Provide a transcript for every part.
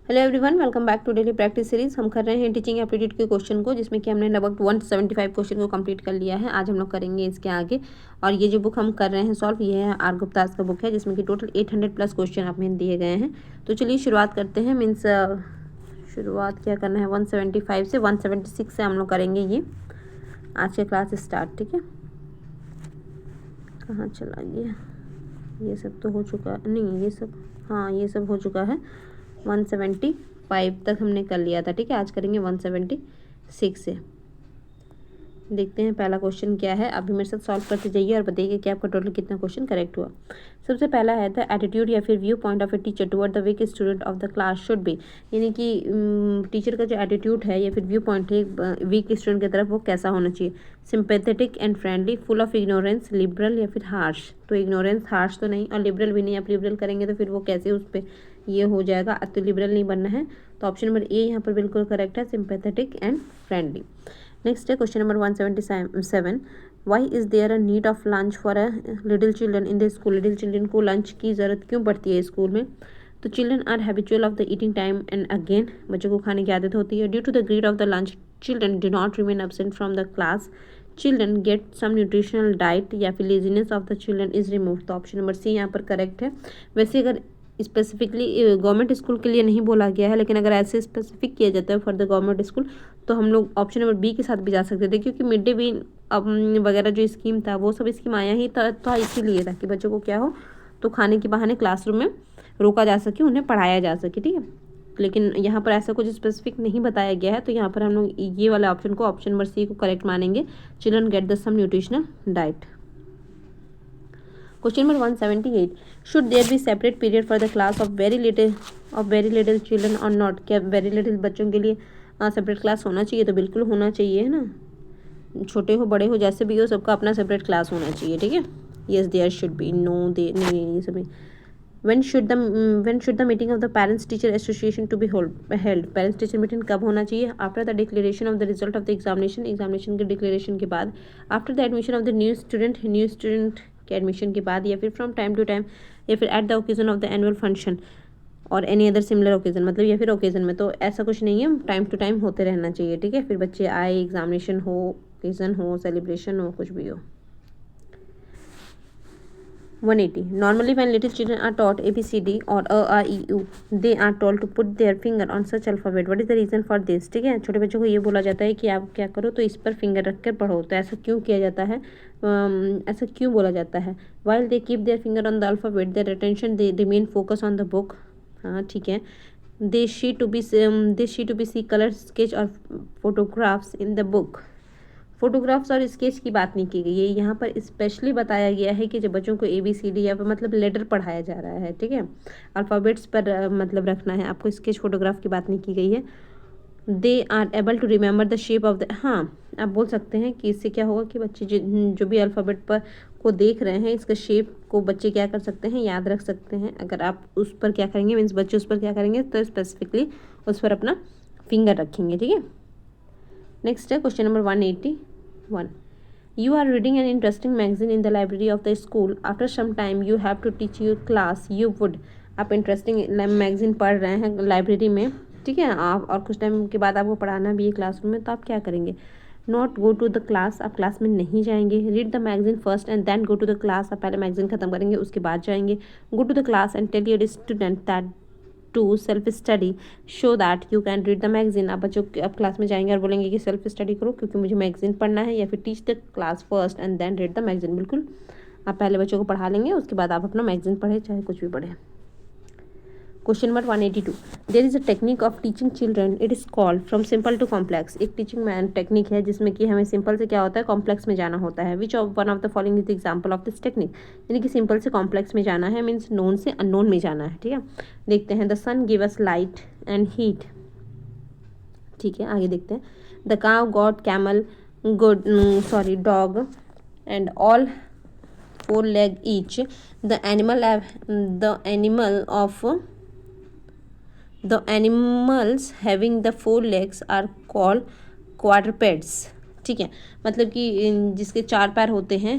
Hello everyone, welcome back to daily practice series. हम कर रहे हैं टीचिंग एप्टीट्यूड के क्वेश्चन को, जिसमें कि हमने लगभग 175 क्वेश्चन को कंप्लीट कर लिया है। आज हम लोग करेंगे इसके आगे। और ये जो बुक हम कर रहे हैं सॉल्व, ये है आर गुप्तास का बुक है, जिसमें कि टोटल 800 प्लस क्वेश्चन आप में दिए गए हैं। तो चलिए शुरुआत करते हैं। मीन्स शुरुआत क्या करना है, 175 से 176 से हम लोग करेंगे ये आज के क्लास स्टार्ट। ठीक है, कहाँ चला गया, ये सब तो हो चुका है, नहीं ये सब, हाँ ये सब हो चुका है। 175 तक हमने कर लिया था। ठीक है, आज करेंगे 176 से। देखते हैं पहला क्वेश्चन क्या है। अभी मेरे साथ सॉल्व करते जाइए और बताइए कि आपका टोटल कितना क्वेश्चन करेक्ट हुआ। सबसे पहला है द एटीट्यूड या फिर view point of a teacher toward the weak student of the class should be. यानी कि टीचर का जो एटीट्यूड है या फिर व्यू पॉइंट है वीक स्टूडेंट की तरफ, वो कैसा होना चाहिए। Sympathetic and friendly, full of ignorance, liberal या फिर हार्श। तो इग्नोरेंस, हार्श तो नहीं, और लिबरल भी नहीं। आप लिबरल करेंगे तो फिर वो कैसे उस पर ये हो जाएगा, तो लिबरल नहीं बनना है। तो ऑप्शन नंबर ए यहाँ पर बिल्कुल करेक्ट है, सिंपैथेटिक एंड फ्रेंडली। नेक्स्ट है question number 177। Why is there a need of lunch for a little children in the school. Little children को लंच की ज़रूरत क्यों पड़ती है स्कूल में। तो children are habitual of the eating time and again, बच्चों को खाने की आदत होती है। Due to the greed of the lunch children do not remain absent from the class. Children get some nutritional diet, या फिर laziness of the children is remove. तो ऑप्शन नंबर सी यहाँ पर करेक्ट है। वैसे अगर स्पेसिफिकली गवर्नमेंट स्कूल के लिए नहीं बोला गया है, लेकिन अगर ऐसे स्पेसिफिक किया जाता है फॉर द गवर्नमेंट स्कूल, तो हम लोग ऑप्शन नंबर बी के साथ भी जा सकते थे, क्योंकि मिड डे मील वगैरह जो स्कीम था वो सब स्कीम आया ही था इसीलिए, ताकि बच्चों को क्या हो, तो खाने के बहाने क्लासरूम में रोका जा सके, उन्हें पढ़ाया जा सके। ठीक है, लेकिन यहाँ पर ऐसा कुछ स्पेसिफिक नहीं बताया गया है, तो यहाँ पर हम लोग ये वाले ऑप्शन को, ऑप्शन नंबर सी को करेक्ट मानेंगे। Children get the some nutritional diet. Question number 178। Should there be separate period for the class of very little children और नॉट। क्या वेरी लिटिल बच्चों के लिए सेपरेट क्लास होना चाहिए। तो बिल्कुल होना चाहिए, है ना। छोटे हो बड़े हो जैसे भी हो, सबका अपना सेपरेट क्लास होना चाहिए। ठीक है, yes there should be, no they नहीं ये सब। when should the meeting of the parents teacher association to be held। parents teacher meeting कब होना चाहिए। after the declaration of the result of the examination के declaration के बाद, after the admission of the new student के admission के बाद, या फिर फ्रॉम टाइम टू टाइम, या फिर at the occasion of the annual function और एनी अदर सिमिलर ओकेजन। मतलब या फिर ओकेजन में, तो ऐसा कुछ नहीं है, टाइम टू टाइम होते रहना चाहिए। ठीक है, फिर बच्चे आए, एग्जामिनेशन हो, ओकेजन हो, सेलिब्रेशन हो, कुछ भी हो। 180. Normally when little children are taught ABCD or A, they are told to put their finger on such alphabet. What is the reason for this। ठीक है, छोटे बच्चों को ये बोला जाता है कि आप क्या करो, तो इस पर फिंगर रख कर पढ़ो। तो ऐसा क्यों किया जाता है, ऐसा क्यों बोला जाता है। While they keep their finger on the alphabet, their attention they remain focused on the book। हाँ ठीक है। They see to be see color sketch और photographs in the book। Photographs और स्केच की बात नहीं की गई है, यहाँ पर स्पेशली बताया गया है कि जब बच्चों को ABCD या मतलब लेटर पढ़ाया जा रहा है, ठीक है, अल्फ़ाबेट्स पर मतलब रखना है आपको, स्केच फोटोग्राफ की बात नहीं की गई है। They are able to remember the shape of the, हाँ आप बोल सकते हैं कि इससे क्या होगा कि बच्चे जो भी अल्फ़ाबेट पर को देख रहे हैं, इसका शेप को बच्चे क्या कर सकते हैं, याद रख सकते हैं। अगर आप उस पर क्या करेंगे, मीन्स बच्चे उस पर क्या करेंगे, तो स्पेसिफिकली उस पर अपना फिंगर रखेंगे। ठीक है, नेक्स्ट है question number 181। You are reading an interesting magazine in the library of the school. After some time you have to teach your class. You would। आप इंटरेस्टिंग मैगजीन पढ़ रहे हैं लाइब्रेरी में, ठीक है, आप और कुछ टाइम के बाद आपको पढ़ाना भी है क्लासरूम में, तो आप क्या करेंगे। Not go to the class, आप क्लास में नहीं जाएंगे। Read the magazine first and then go to the class, आप पहले मैगजीन खत्म करेंगे उसके बाद जाएंगे। Go to the class and tell your student that to self study show that you can read the magazine. आप बच्चों अब क्लास में जाएंगे और बोलेंगे कि सेल्फ स्टडी करो क्योंकि मुझे मैगजीन पढ़ना है, या फिर teach the class first and then read the magazine. बिल्कुल, आप पहले बच्चों को पढ़ा लेंगे, उसके बाद आप अपना मैगजीन पढ़े, चाहे कुछ भी पढ़े। Question number 182। There is a technique of teaching children, it is called from simple to complex. एक टीचिंग टेक्निक है जिसमें कि हमें सिंपल से क्या होता है, कॉम्प्लेक्स में जाना होता है। Which of one of the following is example of this technique. यानी कि सिंपल से कॉम्प्लेक्स में जाना है, मीन्स नोन से अननोन में जाना है। ठीक है, देखते हैं। The sun give us light and heat. ठीक है, आगे देखते हैं। The cow got camel dog and all 4 leg each। The animals having the 4 legs are called quadrupeds। ठीक है, मतलब कि जिसके 4 पैर होते हैं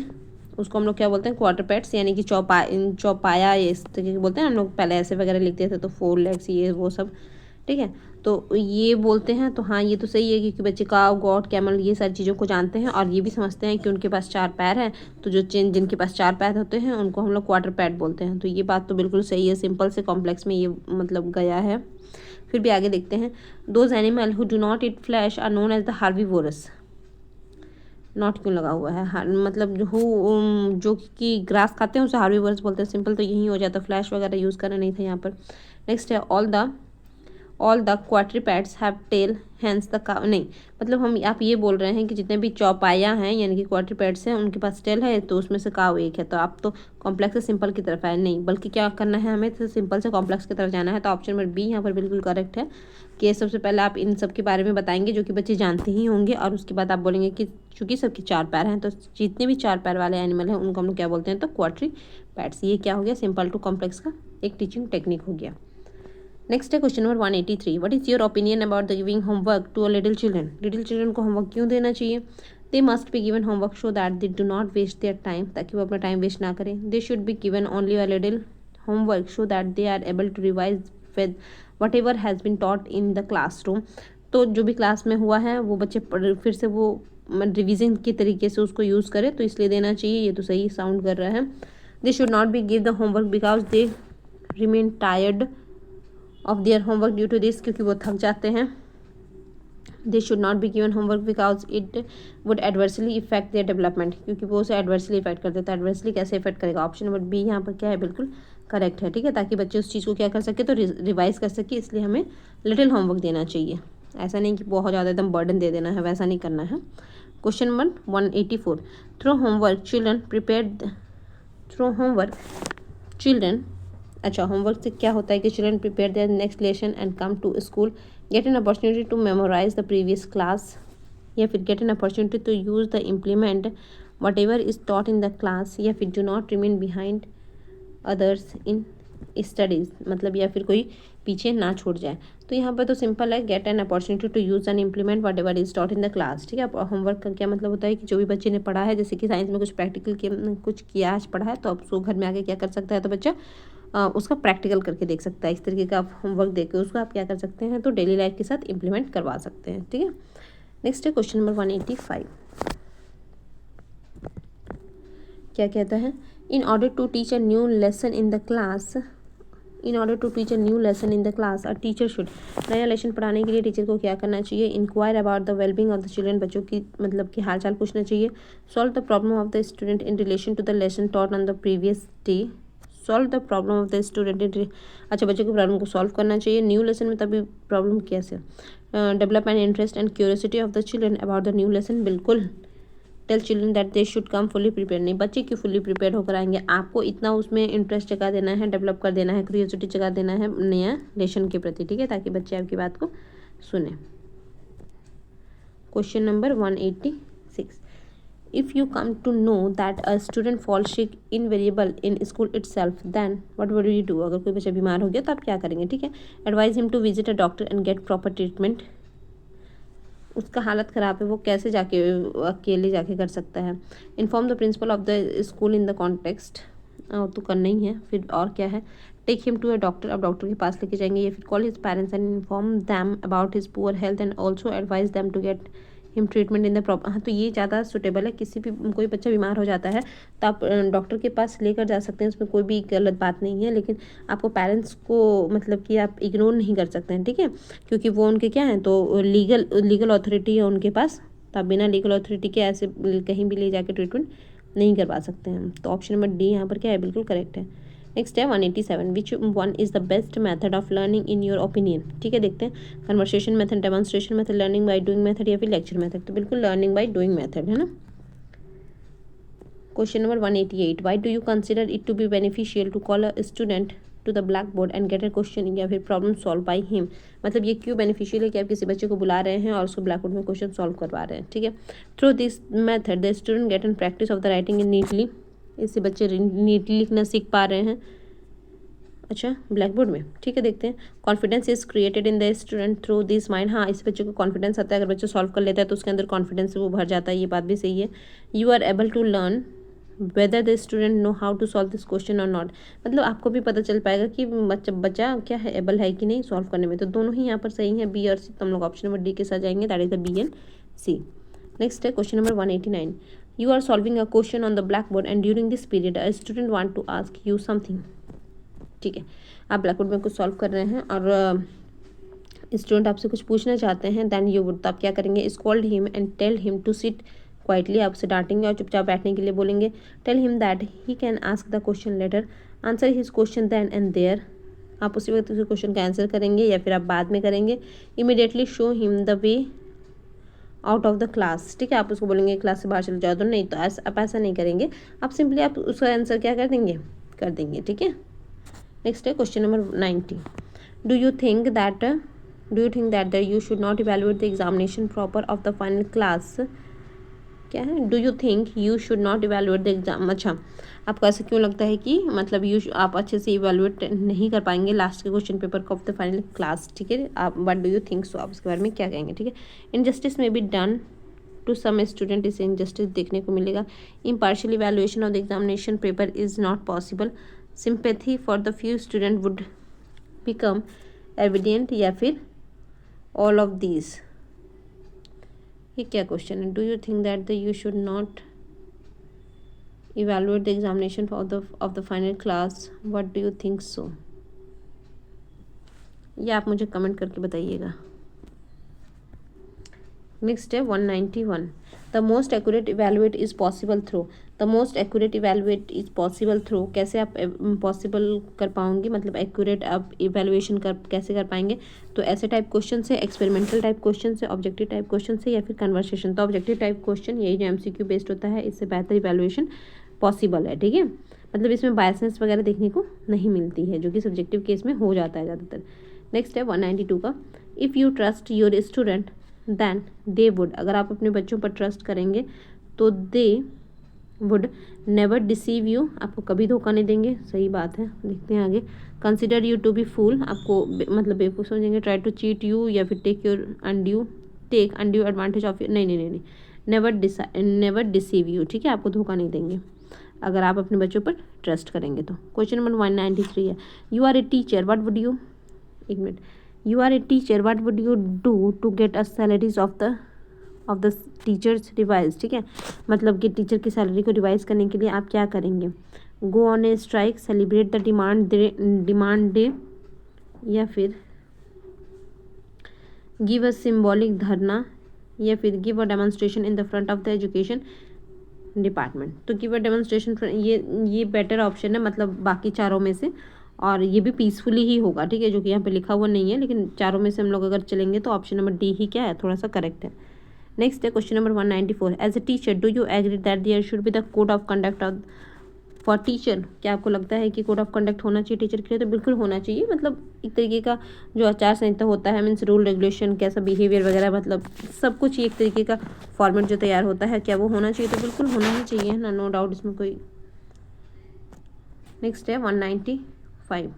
उसको हम लोग क्या बोलते हैं, क्वाड्रपेड्स, यानी कि चौपाया, ये इस तरीके के बोलते हैं। हम लोग पहले ऐसे वगैरह लिखते थे तो 4 legs ये वो सब। ठीक है। तो ये बोलते हैं तो हाँ ये तो सही है, क्योंकि बच्चे काव, गॉट, कैमल ये सारी चीज़ों को जानते हैं और ये भी समझते हैं कि उनके पास 4 पैर हैं। तो जो जिनके पास 4 पैर होते हैं उनको हम लोग क्वाड्रूपेड बोलते हैं। तो ये बात तो बिल्कुल सही है, सिंपल से कॉम्प्लेक्स में ये मतलब गया है। फिर भी आगे देखते हैं। Those animal who do not eat flesh are known as the herbivorous. Not क्यों लगा हुआ है, मतलब जो कि ग्रास खाते हैं उसे हार्बीवोरस बोलते हैं। सिंपल तो यही हो जाता, फ्लैश वगैरह यूज़ करना नहीं था यहाँ पर। नेक्स्ट है all the quadrupeds have tail hence the cow. नहीं, मतलब हम आप ये बोल रहे हैं कि जितने भी चौपाया हैं यानी कि क्वाड्रूपेड्स हैं उनके पास टेल है, तो उसमें से काउ एक है। तो आप तो कॉम्प्लेक्स से सिंपल की तरफ आए, नहीं बल्कि क्या करना है हमें, तो सिंपल से कॉम्प्लेक्स की तरफ जाना है। तो ऑप्शन नंबर बी यहाँ पर बिल्कुल करेक्ट है कि सबसे पहले आप इन सब के बारे में बताएंगे जो कि बच्चे जानते ही होंगे, और उसके बाद आप बोलेंगे कि चूंकि सबके 4 पैर हैं तो जितने भी 4 पैर वाले एनिमल हैं उनको हम लोग क्या बोलते हैं, तो क्वाड्रूपेड्स। ये क्या हो गया, सिंपल टू कॉम्प्लेक्स का एक टीचिंग टेक्निक हो गया। नेक्स्ट है question number 183। What is your opinion about the giving homework to a little children. Little children को होमवर्क क्यों देना चाहिए। They must be given homework so that they do not waste their time, ताकि वो अपना time waste ना करें। They should be given only a little homework so that they are able to revise with whatever has been taught in the classroom. तो जो भी class में हुआ है वो बच्चे फिर से वो रिविजन के तरीके से उसको यूज़ करें, तो इसलिए देना चाहिए। ये तो सही साउंड कर रहा है। They should not be give the homework because they remain tired of their homework due to this, क्योंकि वो थक जाते हैं। They should not be given homework because it would adversely effect their development, क्योंकि वो उसे एडवर्सली इफेक्ट कर देता है। एडवर्सली कैसे इफेक्ट करेगा, ऑप्शन नंबर बी यहाँ पर क्या है, बिल्कुल करेक्ट है। ठीक है, ताकि बच्चे उस चीज़ को क्या कर सके, तो रिवाइज कर सके, इसलिए हमें लिटिल होमवर्क देना चाहिए। ऐसा नहीं कि बहुत ज़्यादा एकदम बर्डन दे देना है, वैसा नहीं करना है। Question number 184। Through homework children अच्छा, होमवर्क से क्या होता है कि children prepare their next lesson and come to school, get an opportunity to memorise the previous class, या फिर get an opportunity to use the implement whatever is taught in the class, या फिर do not remain behind others in studies, मतलब या फिर कोई पीछे ना छूट जाए। तो यहाँ पर तो सिंपल है, get an opportunity to use and implement whatever is taught in the class. ठीक है, होमवर्क का क्या मतलब होता है कि जो भी बच्चे ने पढ़ा है, जैसे कि साइंस में कुछ प्रैक्टिकल कुछ किया आज पढ़ा है, तो अब उसको घर में आके क्या कर सकता है, तो बच्चा उसका प्रैक्टिकल करके देख सकता है। इस तरीके का आप होमवर्क देके उसको आप क्या कर सकते हैं, तो डेली लाइफ के साथ इम्प्लीमेंट करवा सकते हैं। ठीक है, नेक्स्ट है क्वेश्चन नंबर 185। क्या कहता है, in order to teach a new lesson in the class a teacher should. नया लेसन पढ़ाने के लिए टीचर को क्या करना चाहिए, inquire about the wellbeing of the children, बच्चों की मतलब कि हाल चाल पूछना चाहिए। Solve the problem of the student in relation to the lesson taught on the previous day. Solve the problem of the student अच्छा, बच्चों की प्रॉब्लम को सॉल्व करना चाहिए। न्यू लेसन में तभी प्रॉब्लम कैसे, develop and interest and curiosity of the children about the new lesson. बिल्कुल, tell children that they should come fully prepare. नहीं, बच्चे की फुली प्रिपेयर होकर आएंगे, आपको इतना उसमें इंटरेस्ट जगा देना है, डेवलप कर देना है, क्यूरियोसिटी जगा देना है नया लेसन के प्रति। ठीक है, ताकि बच्चे आपकी बात को सुने। Question number 186। If you come to know that a student falls sick invariable in school itself, then what would you do? अगर कोई बच्चा बीमार हो गया तो आप क्या करेंगे। ठीक है, advise him to visit a doctor and get proper treatment। उसका हालत ख़राब है, वो कैसे जाके अकेले जाके कर सकता है। Inform the principal of the school in the context, तो करना ही है। फिर और क्या है, take him to a doctor, अब डॉक्टर के पास लेके जाएंगे। या फिर call his parents and inform them about his poor health and also advise them to get him treatment in the proper. हाँ, तो ये ज़्यादा सुटेबल है। किसी भी कोई बच्चा बीमार हो जाता है तो आप डॉक्टर के पास लेकर जा सकते हैं, उसमें कोई भी गलत बात नहीं है। लेकिन आपको पेरेंट्स को मतलब कि आप इग्नोर नहीं कर सकते हैं। ठीक है, क्योंकि वो उनके क्या हैं, तो लीगल अथॉरिटी है उनके पास, तो आप बिना लीगल अथॉरिटी के ऐसे कहीं भी ले जाकर ट्रीटमेंट नहीं करवा सकते हैं। तो ऑप्शन नंबर डी यहाँ पर क्या है, बिल्कुल करेक्ट है। नेक्स्ट है 187। Which one is the best method of learning in your opinion. ठीक है, देखते हैं, conversation method, demonstration method, learning by doing method, या फिर लेक्चर मेथड। तो बिल्कुल लर्निंग बाय डूइंग मेथड है ना। Question number 188। Why do you consider it to be beneficial to call a student to the black board and get a question या फिर problem solve by him. मतलब ये क्यों beneficial है कि आप किसी बच्चे को बुला रहे हैं और उसको ब्लैक बोर्ड में क्वेश्चन सॉल्व करवा रहे हैं। ठीक है, through this method the student get an practice of the writing in neatly. इससे बच्चे नीटली लिखना सीख पा रहे हैं। अच्छा, ब्लैक बोर्ड में। ठीक है, देखते हैं, confidence is created in the student through this mind. हाँ, इस बच्चे को कॉन्फिडेंस आता है, अगर बच्चा सॉल्व कर लेता है तो उसके अंदर कॉन्फिडेंस वो भर जाता है, ये बात भी सही है। You are able to learn whether the student know how to solve this question और नॉट, मतलब आपको भी पता चल पाएगा कि बच्चा क्या है, एबल है कि नहीं सॉल्व करने में। तो दोनों ही यहाँ पर सही हैं, बी और सी। तो हम लोग ऑप्शन नंबर डी के साथ जाएंगे, that is the B and C. Next है question number 189। You are solving a question on the black board and during this period a student want to ask you something. ठीक है, आप black board में कुछ solve कर रहे हैं और स्टूडेंट आपसे कुछ पूछना चाहते हैं, देन यू वुड, तो आप क्या करेंगे, scold him and tell him to sit quietly, आप उसे डांटेंगे और चुपचाप बैठने के लिए बोलेंगे। Tell him that he can ask the question later, answer his question then and there, आप उसी वक्त उस क्वेश्चन का आंसर करेंगे या फिर आप बाद में करेंगे। Immediately show him the way out of the class. ठीक है, आप उसको बोलेंगे क्लास से बाहर चले जाओ, तो नहीं, तो आप ऐसा नहीं करेंगे, आप सिंपली आप उसका आंसर क्या कर देंगे, कर देंगे। ठीक है, नेक्स्ट है question number 90। Do you think that you should not evaluate the examination proper of the final class, क्या है, do you think you should not evaluate the exam. अच्छा, आपको ऐसा क्यों लगता है कि मतलब आप अच्छे से इवेलुएट नहीं कर पाएंगे लास्ट के क्वेश्चन पेपर को ऑफ द फाइनल क्लास। ठीक है, आप व्हाट डू यू थिंक सो, आप उसके बारे में क्या कहेंगे। ठीक है, injustice may be done to some student, इसे इनजस्टिस देखने को मिलेगा। Impartial evaluation of the examination paper is not possible. Sympathy for the few student would become evident, या फिर ऑल ऑफ दीज। ये क्या क्वेश्चन है, do you think that you should not evaluate the examination of the final class, what do you think so, ये आप मुझे comment करके बताइएगा। नेक्स्ट है 191। The most accurate evaluate is possible through, the most accurate evaluate is possible through, कैसे आप possible कर पाओगे, मतलब एक्यूरेट आप इवेलुएशन कैसे कर पाएंगे। तो ऐसे टाइप क्वेश्चन से, एक्सपेरिमेंटल टाइप क्वेश्चन से, ऑब्जेक्टिव टाइप क्वेश्चन से, या फिर कन्वर्सेशन। तो ऑब्जेक्टिव टाइप क्वेश्चन यही जो एमसीक्यू बेस्ड होता है, इससे बेहतर इवेलुएशन पॉसिबल है। ठीक है, मतलब इसमें बायसनेस वगैरह देखने को नहीं मिलती है, जो कि सब्जेक्टिव केस में हो जाता है ज़्यादातर। नेक्स्ट है 192 का। If you trust your student then they would, अगर आप अपने बच्चों पर ट्रस्ट करेंगे तो they would never deceive you, आपको कभी धोखा नहीं देंगे। सही बात है, देखते हैं आगे। Consider you to B full, आपको मतलब बेवकूफ़ समझेंगे। ट्राई टू चीट यू, या फिर take undue advantage of you, नहीं, नेवर डिसीव यू। ठीक है, आपको धोखा नहीं देंगे अगर आप अपने बच्चों पर ट्रस्ट करेंगे तो। क्वेश्चन नंबर 193 है। You are a teacher, what would you, एक minute, you are a teacher, what would you do to get a salaries of the teachers revise. ठीक है, मतलब कि टीचर की सैलरी को रिवाइज करने के लिए आप क्या करेंगे। Go on A strike, celebrate the demand day, या फिर गिव अ सिम्बॉलिक धरना, या फिर give a demonstration in the front of the education department. तो गिव अ डेमोन्स्ट्रेशन, ये बेटर ऑप्शन है, मतलब बाकी चारों में से, और ये भी पीसफुली ही होगा। ठीक है, जो कि यहाँ पे लिखा हुआ नहीं है, लेकिन चारों में से हम लोग अगर चलेंगे तो ऑप्शन नंबर डी ही क्या है, थोड़ा सा करेक्ट है। नेक्स्ट है question number 194। As a teacher do you agree that there should be the code of conduct for teacher, क्या आपको लगता है कि कोड ऑफ कंडक्ट होना चाहिए टीचर के लिए। तो बिल्कुल होना चाहिए, मतलब एक तरीके का जो आचार संहिता होता है, मीन्स रूल रेगुलेशन, कैसा बिहेवियर वगैरह, मतलब सब कुछ एक तरीके का फॉर्मेट जो तैयार होता है, क्या वो होना चाहिए। तो बिल्कुल होना ही चाहिए ना, नो डाउट इसमें कोई। नेक्स्ट है 195।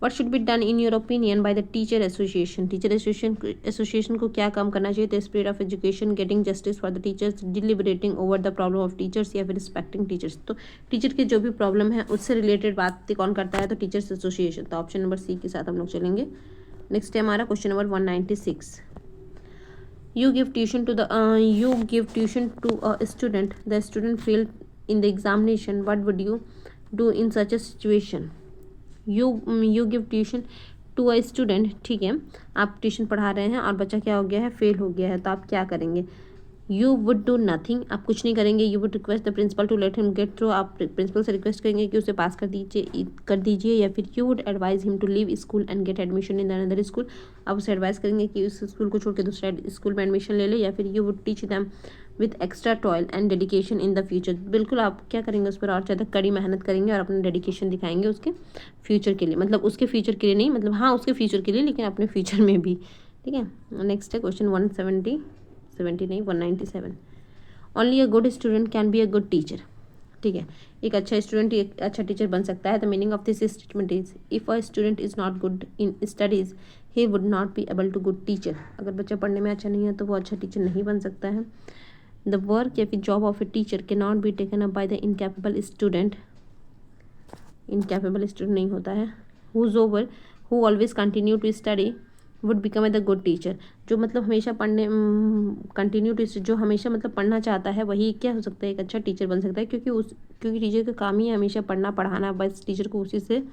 What should be done in your opinion by the teacher association, teacher association को क्या काम करना चाहिए। The spirit of education, getting justice for the teachers, deliberating over the problem of teachers, या फिर रिस्पेक्टिंग टीचर्स। तो teacher की जो भी प्रॉब्लम है उससे रिलेटेड बात कौन करता है, तो टीचर्स एसोसिएशन। तो ऑप्शन नंबर सी के साथ हम लोग चलेंगे। नेक्स्ट है हमारा question number 196। You give tuition to a student, the student failed in the examination, what would you do in such a situation. You give tuition to a student, ठीक है, आप ट्यूशन पढ़ा रहे हैं और बच्चा क्या हो गया है, फेल हो गया है, तो आप क्या करेंगे। यू वुड डू नथिंग, आप कुछ नहीं करेंगे। You would request the principal to let him get through, आप प्रिंसिपल से रिक्वेस्ट करेंगे कि उसे पास कर दीजिए। या फिर you would advise him to leave school and get admission in another school, आप उसे एडवाइस करेंगे कि उस स्कूल को छोड़ के दूसरे स्कूल में एडमिशन ले ले। या फिर you would teach them with extra toil and dedication in the future, बिल्कुल आप क्या करेंगे, उस पर और ज़्यादा कड़ी मेहनत करेंगे और अपना डेडिकेशन दिखाएंगे उसके फ्यूचर के लिए, मतलब उसके फ्यूचर के लिए नहीं, मतलब हाँ उसके फ्यूचर के लिए, लेकिन अपने फ्यूचर में भी। ठीक है, नेक्स्ट है question 197। Only a good student can be a good teacher, ठीक है, एक अच्छा स्टूडेंट एक अच्छा टीचर बन सकता है। The meaning of this statement is if a student is not good in studies he would not be able to good teacher, अगर बच्चा पढ़ने में अच्छा नहीं है तो वो अच्छा टीचर नहीं बन सकता है। द वर्क या फिर job of a teacher can not be taken up by the incapable student, incapable student नहीं होता है, whose over who always continue to study would become a the good teacher, जो मतलब हमेशा पढ़ने कंटिन्यू टू, जो हमेशा मतलब पढ़ना चाहता है वही क्या हो सकता है, एक अच्छा टीचर बन सकता है, क्योंकि टीचर का काम ही है हमेशा पढ़ना पढ़ाना, बस टीचर को उसी से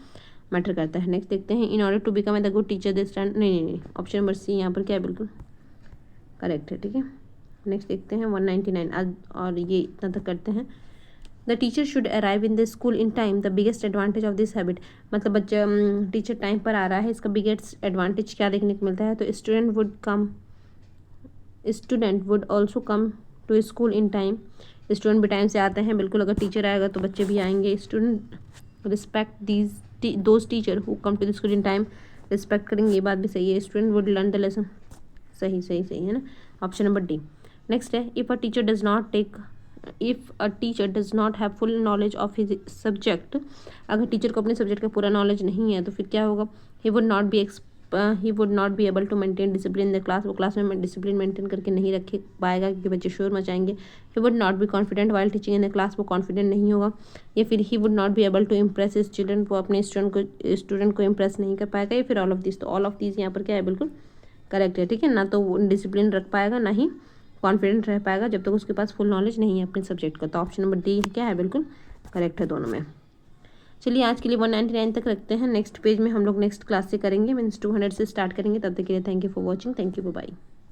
मैटर करता है। नेक्स्ट देखते हैं, in order to become a the good teacher they stand, नहीं, ऑप्शन नंबर सी यहाँ पर क्या है, बिल्कुल करेक्ट है। ठीक है, नेक्स्ट देखते हैं 199, आज और ये इतना तक करते हैं। The teacher should arrive in the school in time, the biggest advantage of this habit, मतलब बच्चा टीचर टाइम पर आ रहा है, इसका बिगेस्ट एडवांटेज क्या देखने को मिलता है, तो student would also come to school in time, student भी टाइम से आते हैं, बिल्कुल अगर टीचर आएगा तो बच्चे भी आएंगे। Student respect those teacher who come to the school in time, respect करेंगे, ये बात भी सही है। Student would learn the lesson, सही सही सही है ना, ऑप्शन नंबर डी। नेक्स्ट है, if a teacher does not have full knowledge of his subject, अगर टीचर को अपने सब्जेक्ट का पूरा नॉलेज नहीं है तो फिर क्या होगा, he would not be able to maintain discipline in the class, वो क्लास में डिसिप्लिन मेंटेन करके नहीं रख पाएगा क्योंकि बच्चे शोर मचाएंगे। He would not be confident while teaching in the class, वो कॉन्फिडेंट नहीं होगा। या फिर he would not be able to impress his children, वो अपने स्टूडेंट को इम्प्रेस नहीं कर पाएगा। या फिर ऑल ऑफ दिस, तो ऑल ऑफ दिस यहाँ पर क्या है, बिल्कुल करेक्ट है। ठीक है ना, तो वो डिसिप्लिन रख पाएगा ना ही कॉन्फिडेंट रह पाएगा जब तक उसके पास फुल नॉलेज नहीं है अपने सब्जेक्ट का, तो ऑप्शन नंबर डी क्या है, बिल्कुल करेक्ट है दोनों में। चलिए आज के लिए 199 तक रखते हैं, नेक्स्ट पेज में हम लोग नेक्स्ट क्लास से करेंगे, मीन्स 200 से स्टार्ट करेंगे। तब तक के लिए thank you for watching, thank you, bye bye.